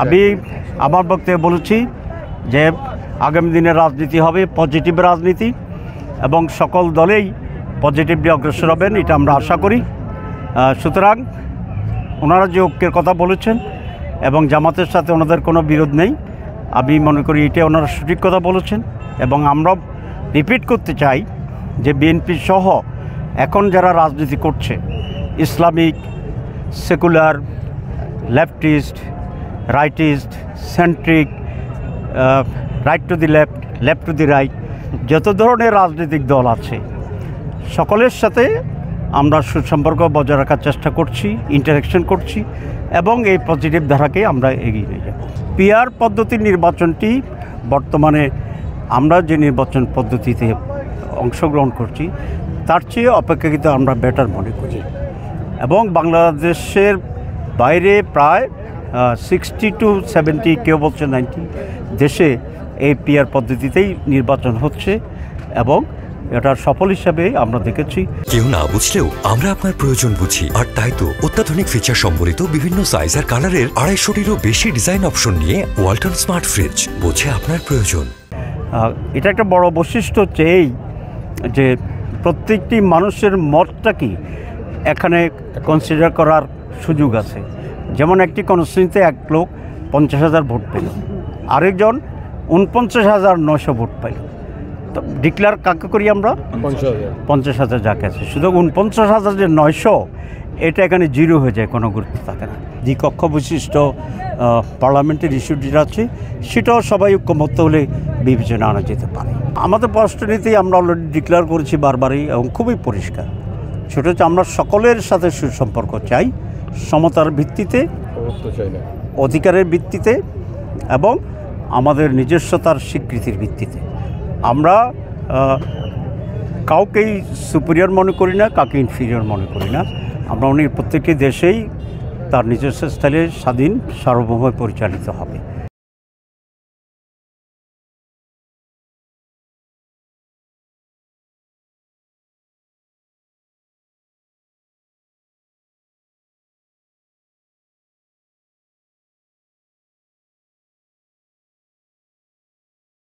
আমি আমার বক্তব্যে বলেছি যে আগামী দিনে রাজনীতি হবে পজিটিভ রাজনীতি এবং সকল দলেই পজিটিভলি অগ্রসর হবেন, এটা আমরা আশা করি। সুতরাং ওনারা যে ঐক্যের কথা বলেছেন এবং জামাতের সাথে ওনাদের কোনো বিরোধ নেই, আমি মনে করি এটা ওনারা সঠিক কথা বলেছেন। এবং আমরা রিপিট করতে চাই যে বিএনপি সহ এখন যারা রাজনীতি করছে, Islamic, secular, leftist, rightist, centric, right to the left, left to the right, যত ধরনের রাজনৈতিক দল আছে সকলের সাথে আমরা সুসম্পর্ক বজায় রাখার চেষ্টা করছি, ইন্টারেকশন করছি এবং এই পজিটিভ ধারাকে আমরা এগিয়ে নিয়ে যাব। পিআর পদ্ধতির নির্বাচনটি বর্তমানে আমরা যে নির্বাচন পদ্ধতিতে অংশগ্রহণ করছি তার চেয়ে অপেক্ষাকৃত আমরা বেটার মনে করি এবং বাংলাদেশের বাইরে প্রায় 60 to 70, কেউ বলছে 90 দেশে এই পিআর পদ্ধতিতেই নির্বাচন হচ্ছে এবং এটার সফল হিসাবে আমরা দেখেছি। কেউ না বুঝলেও আমরা আপনার প্রয়োজন বুঝি, আর তাই তো অত্যাধুনিক ফিচার সম্বলিত বিভিন্ন সাইজ আর কালারের 250-টিরও বেশি ডিজাইন অপশন নিয়ে ওয়ালটন স্মার্ট ফ্রিজ বোঝে আপনার প্রয়োজন। এটা একটা বড় বৈশিষ্ট্য হচ্ছে এই যে প্রত্যেকটি মানুষের মতটা কি এখানে কনসিডার করার সুযোগ আছে। যেমন একটি কনস্টিটিউয়েন্সিতে এক লোক 50,000 ভোট পেল, আরেকজন 49,900 ভোট পাইল, তো ডিক্লেয়ার কাকে করি আমরা 50,000 যাকে আছে, শুধু 49,900 এটা এখানে জিরো হয়ে যায়, কোনো গুরুত্ব থাকে না। দ্বিকক্ষ বিশিষ্ট পার্লামেন্টের ইস্যু যেটা আছে সেটাও সবাই ঐক্যমত হলে বিবেচনা আনা যেতে পারে। আমাদের পররাষ্ট্রনীতি আমরা অলরেডি ডিক্লেয়ার করেছি বারবারই এবং খুবই পরিষ্কার, সেটা হচ্ছে আমরা সকলের সাথে সুসম্পর্ক চাই, সমতার ভিত্তিতে, অধিকারের ভিত্তিতে এবং আমাদের নিজস্বতার স্বীকৃতির ভিত্তিতে। আমরা কাউকেই সুপিরিয়র মনে করি না, কাউকে ইনফিরিয়র মনে করি না। আমরা প্রত্যেকটি দেশেই তার নিজস্ব স্টাইলে স্বাধীন সার্বভৌম পরিচালিত হবে।